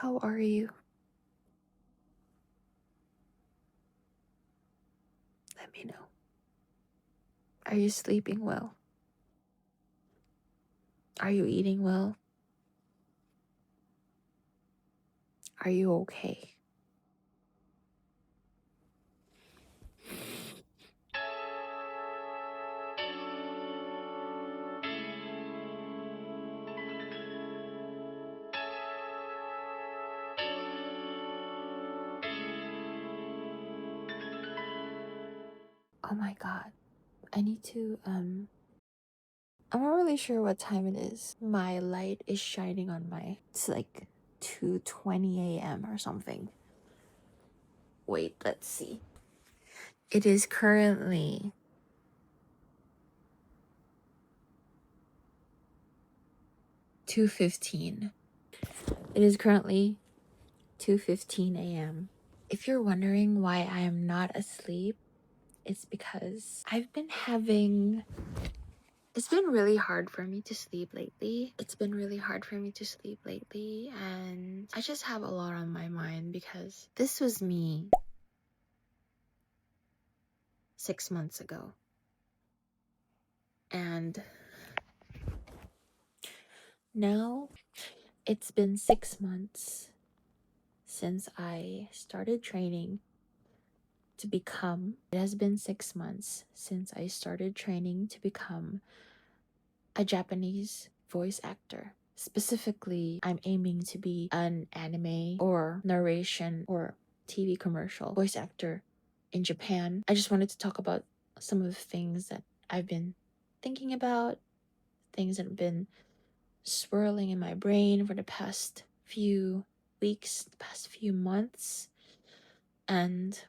How are you? Let me know. Are you sleeping well? Are you eating well? Are you okay? Oh my god. I need to I'm not really sure what time it is. My light is shining on my it's like 2:20 a.m. or something. Wait, let's see. It is currently 2:15. It is currently 2:15 a.m. If you're wondering why I am not asleep, it's because it's been really hard for me to sleep lately. And I just have a lot on my mind because this was me 6 months ago. And now it's been 6 months since I started training to become. It has been 6 months since I started training to become a Japanese voice actor. Specifically, I'm aiming to be an anime or narration or TV commercial voice actor in Japan. I just wanted to talk about some of the things that I've been thinking about, things that have been swirling in my brain for the past few weeks, the past few months. And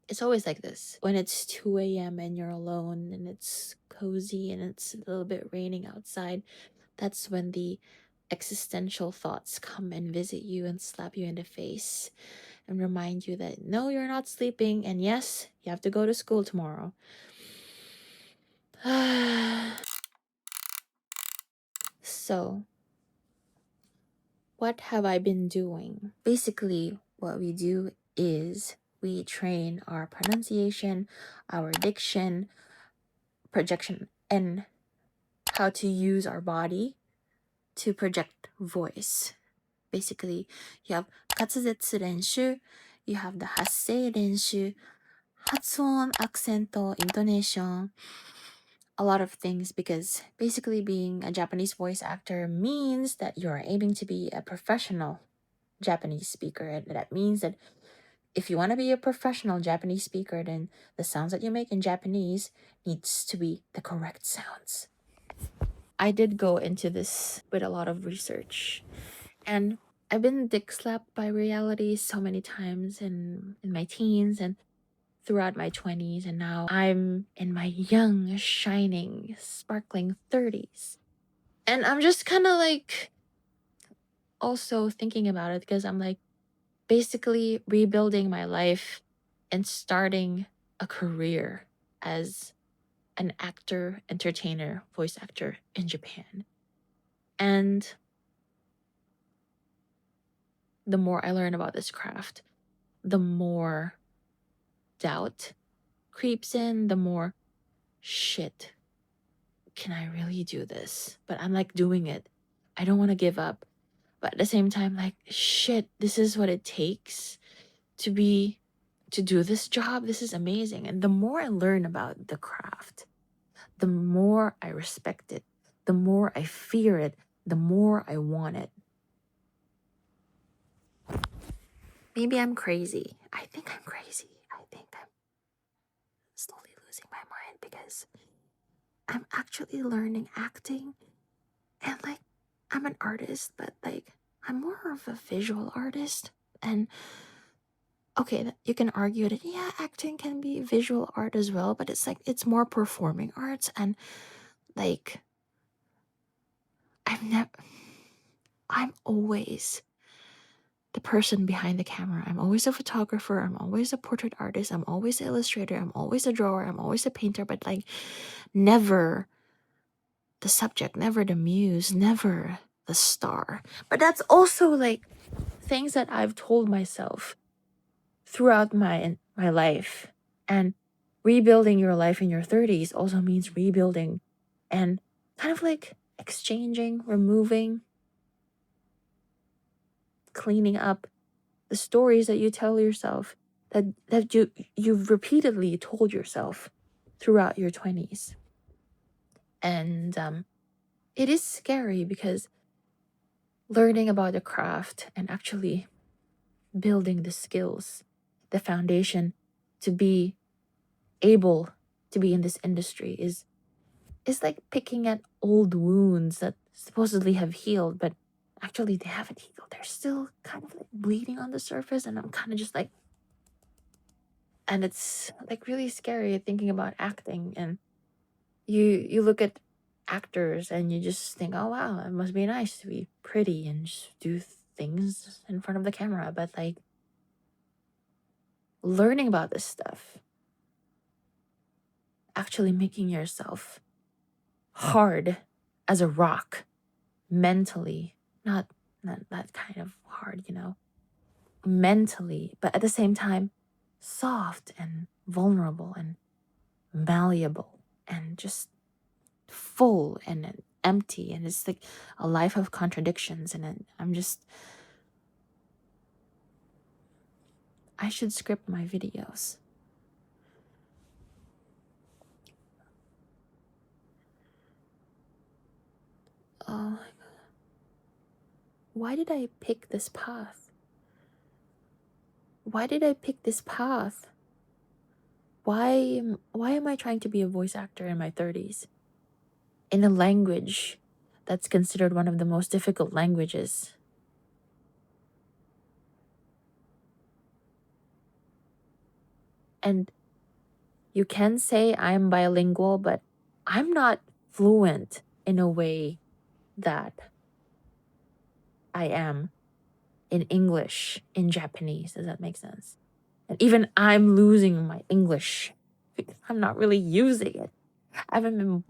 it's always like this. When it's 2 a.m. and you're alone and it's cozy and it's a little bit raining outside, that's when the existential thoughts come and visit you and slap you in the face and remind you that no, you're not sleeping, and yes, you have to go to school tomorrow. So, what have I been doing? Basically, what we do is we train our pronunciation, our diction, projection, and how to use our body to project voice. Basically, you have 滑舌練習, you have the 発声練習, 発音, accent, intonation, a lot of things, because basically being a Japanese voice actor means that you're aiming to be a professional Japanese speaker. And that means that if you want to be a professional Japanese speaker, then the sounds that you make in Japanese needs to be the correct sounds. I did go into this with a lot of research, and I've been dick slapped by reality so many times in my teens and throughout my 20s, and now I'm in my young, shining, sparkling 30s. And I'm just kind of like also thinking about it because I'm like basically rebuilding my life and starting a career as an actor, entertainer, voice actor in Japan. And the more I learn about this craft, the more doubt creeps in, the more shit, can I really do this? But I'm like doing it. I don't want to give up. But at the same time, like, shit, this is what it takes to do this job. This is amazing. And the more I learn about the craft, the more I respect it, the more I fear it, the more I want it. Maybe I'm crazy. I think I'm crazy. I think I'm slowly losing my mind because I'm actually learning acting, and like I'm an artist, but like I'm more of a visual artist. And okay, you can argue that yeah, acting can be visual art as well, but it's like it's more performing arts. And like I'm always the person behind the camera. I'm always a photographer, I'm always a portrait artist, I'm always an illustrator, I'm always a drawer, I'm always a painter, but like never the subject, never the muse, never the star. But that's also like things that I've told myself throughout my life. And rebuilding your life in your 30s also means rebuilding and kind of like exchanging, removing, cleaning up the stories that you tell yourself, that you've repeatedly told yourself throughout your 20s. And it is scary because learning about the craft and actually building the skills, the foundation to be able to be in this industry is like picking at old wounds that supposedly have healed, but actually they haven't healed. They're still kind of like bleeding on the surface, and I'm kind of just like, and it's like really scary thinking about acting. And you look at actors and you just think, oh wow, it must be nice to be pretty and just do things in front of the camera. But like learning about this stuff, actually making yourself hard as a rock mentally, not that kind of hard, mentally, but at the same time soft and vulnerable and malleable and just full and empty. And it's like a life of contradictions. And I should script my videos. Oh my god, why did I pick this path? Why did I pick this path? Why am I trying to be a voice actor in my 30s in a language that's considered one of the most difficult languages? And you can say I'm bilingual, but I'm not fluent in a way that I am in English, in Japanese. Does that make sense? And even I'm losing my English because I'm not really using it. I haven't been.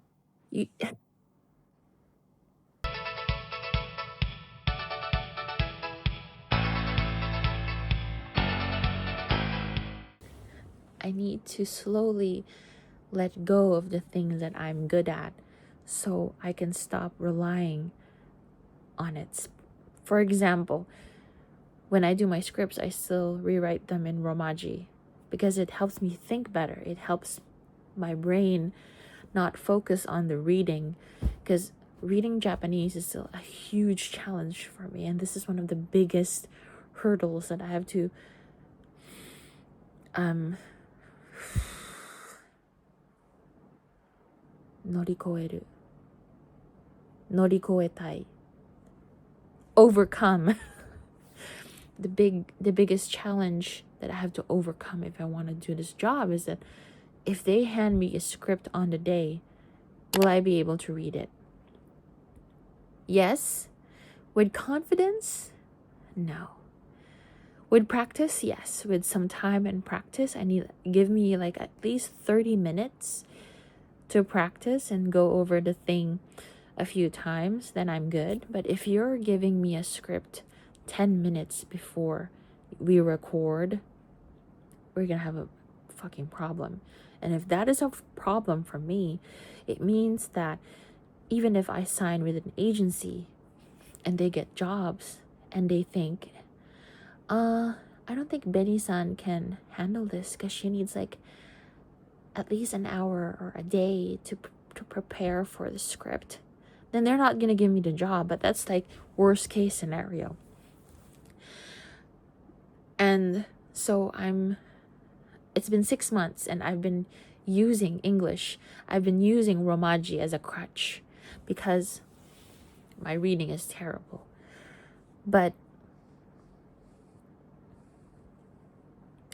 I need to slowly let go of the things that I'm good at so I can stop relying on it. For example, when I do my scripts, I still rewrite them in Romaji because it helps me think better. It helps my brain not focus on the reading, because reading Japanese is still a huge challenge for me, and this is one of the biggest hurdles that I have to norikoeru, norikoetai, overcome. The biggest challenge that I have to overcome if I want to do this job is that if they hand me a script on the day, will I be able to read it? Yes. With confidence? No. With practice? Yes. With some time and practice, give me like at least 30 minutes to practice and go over the thing a few times, then I'm good. But if you're giving me a script 10 minutes before we record, we're gonna have a fucking problem. And if that is a problem for me, it means that even if I sign with an agency and they get jobs and they think, I don't think Benny-san can handle this because she needs like at least an hour or a day to prepare for the script, then they're not gonna give me the job. But that's like worst case scenario. And so it's been 6 months and I've been using English. I've been using Romaji as a crutch because my reading is terrible. But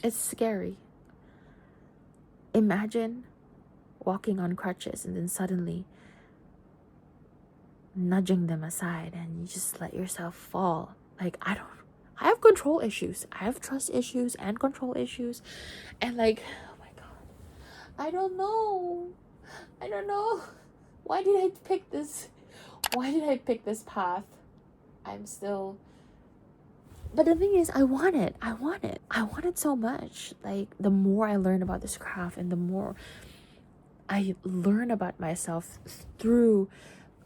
it's scary. Imagine walking on crutches and then suddenly nudging them aside and you just let yourself fall. Like, I have control issues. I have trust issues and control issues. And like, oh my god, I don't know. Why did I pick this? Why did I pick this path? I'm still, but the thing is, I want it. I want it. I want it so much. Like, the more I learn about this craft and the more I learn about myself through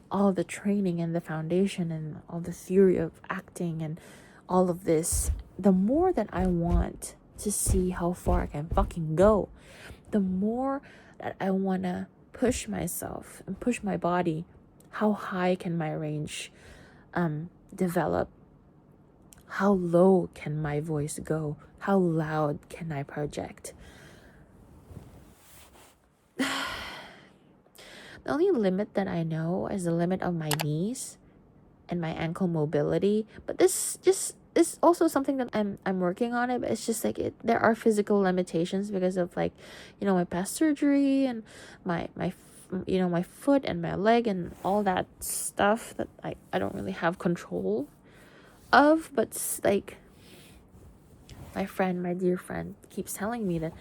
all the training and the foundation and all the theory of acting and all of this, the more that I want to see how far I can fucking go, the more that I want to push myself and push my body. How high can my range develop? How low can my voice go? How loud can I project? The only limit that I know is the limit of my knees and my ankle mobility. But this just is also something that I'm working on it. But it's just like there are physical limitations because of, like, my past surgery and my foot and my leg and all that stuff that I don't really have control of. But like, my dear friend keeps telling me that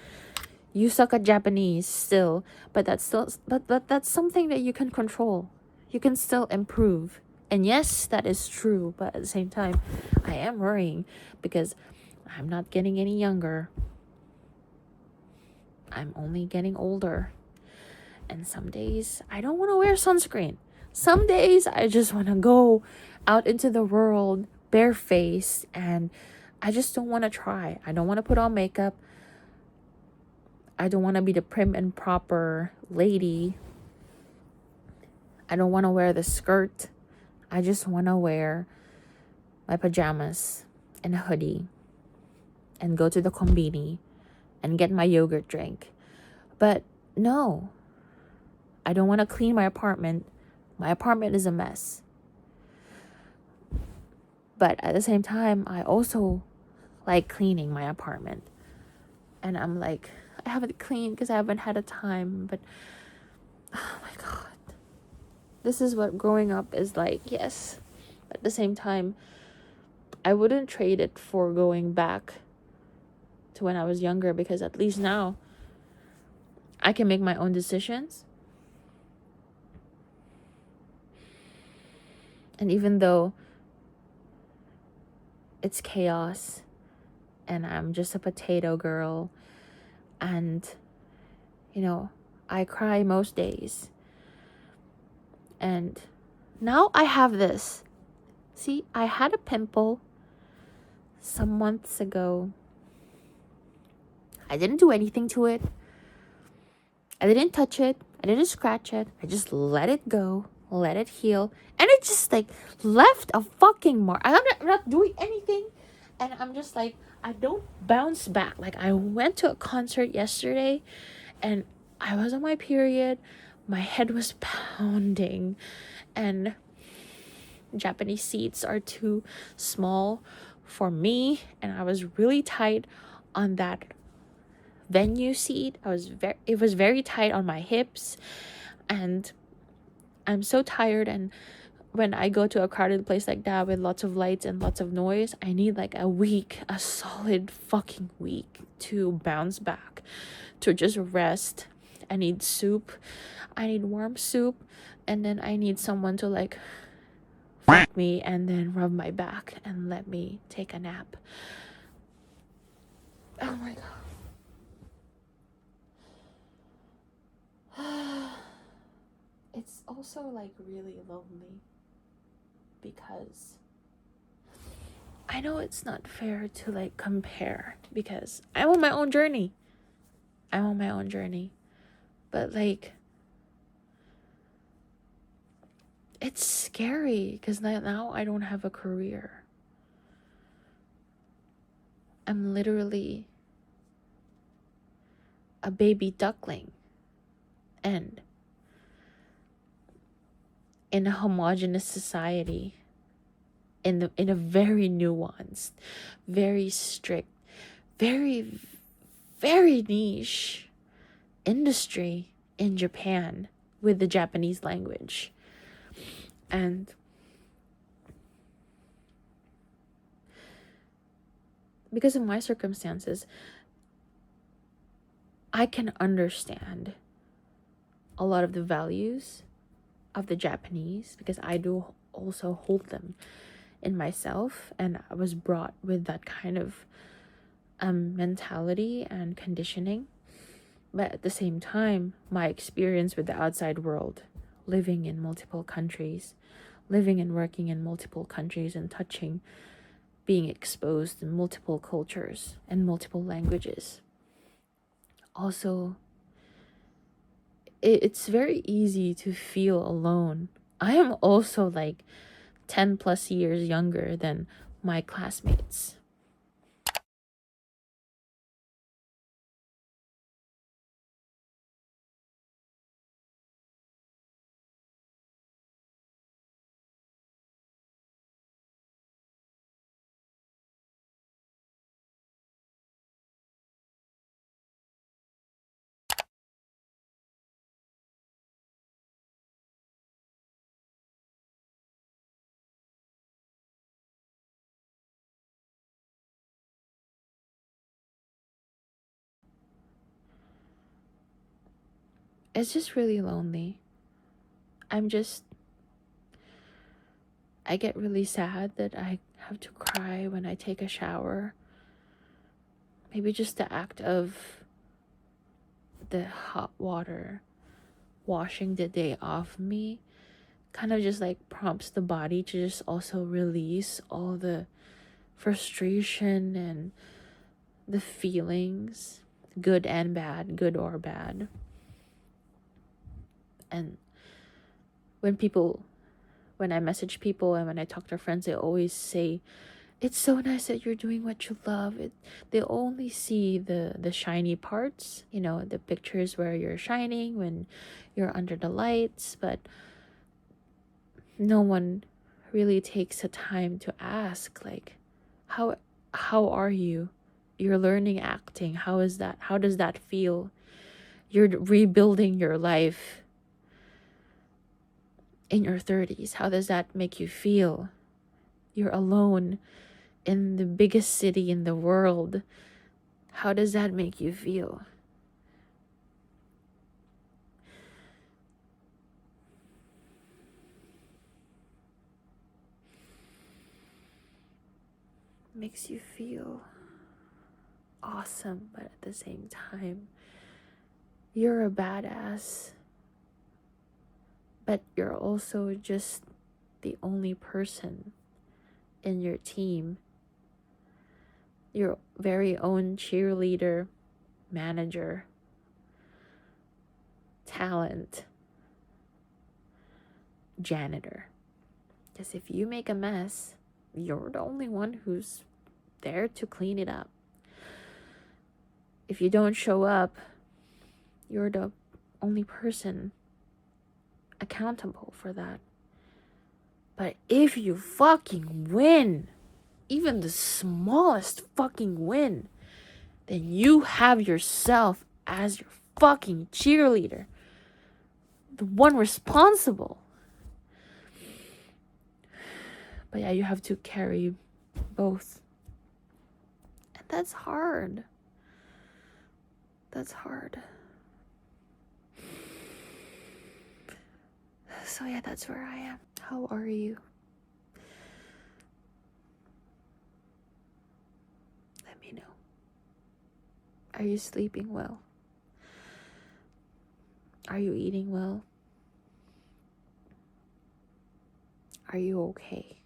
you suck at Japanese still, but that's something that you can control. You can still improve. And yes, that is true, but at the same time, I am worrying because I'm not getting any younger. I'm only getting older. And some days I don't want to wear sunscreen. Some days I just want to go out into the world barefaced, and I just don't want to try. I don't want to put on makeup. I don't want to be the prim and proper lady. I don't want to wear the skirt. I just want to wear my pajamas and a hoodie and go to the konbini and get my yogurt drink. But no, I don't want to clean my apartment. My apartment is a mess. But at the same time, I also like cleaning my apartment. And I'm like, I haven't cleaned because I haven't had a time. But oh my God, this is what growing up is like. Yes. At the same time, I wouldn't trade it for going back to when I was younger, because at least now I can make my own decisions. And even though it's chaos and I'm just a potato girl and, I cry most days. And now I have this. See, I had a pimple some months ago. I didn't do anything to it. I didn't touch it. I didn't scratch it. I just let it go, let it heal. And it just like left a fucking mark. I'm not doing anything. And I'm just like, I don't bounce back. Like, I went to a concert yesterday and I was on my period. My head was pounding. And Japanese seats are too small for me. And I was really tight on that venue seat. It was very tight on my hips, and I'm so tired. And when I go to a crowded place like that with lots of lights and lots of noise, I need like a solid fucking week to bounce back, to just rest. I need soup. I need warm soup, and then I need someone to like fuck me and then rub my back and let me take a nap. Oh my God. It's also like really lonely because I know it's not fair to like compare, because I'm on my own journey. But like, it's scary because now I don't have a career. I'm literally a baby duckling. And in a homogenous society, in a very nuanced, very strict, very, very niche industry in Japan with the Japanese language. And because of my circumstances, I can understand a lot of the values of the Japanese, because I do also hold them in myself, and I was brought with that kind of mentality and conditioning. But at the same time, my experience with the outside world, living in multiple countries, living and working in multiple countries, and being exposed to multiple cultures and multiple languages. Also, it's very easy to feel alone. I am also like 10 plus years younger than my classmates. It's just really lonely. I get really sad that I have to cry when I take a shower. Maybe just the act of the hot water washing the day off me kind of just like prompts the body to just also release all the frustration and the feelings, good and bad, good or bad. And when I message people and when I talk to friends, they always say, it's so nice that you're doing what you love. They only see the shiny parts, the pictures where you're shining when you're under the lights, but no one really takes the time to ask, like, how are you? You're learning acting. How is that? How does that feel? You're rebuilding your life in your 30s. How does that make you feel? You're alone in the biggest city in the world. How does that make you feel? Makes you feel awesome, but at the same time, you're a badass. But you're also just the only person in your team, your very own cheerleader, manager, talent, janitor. Because if you make a mess, you're the only one who's there to clean it up. If you don't show up, you're the only person accountable for that. But if you fucking win, even the smallest fucking win, then you have yourself as your fucking cheerleader, the one responsible. But yeah, you have to carry both. And that's hard. That's hard. So yeah, that's where I am. How are you? Let me know. Are you sleeping well? Are you eating well? Are you okay?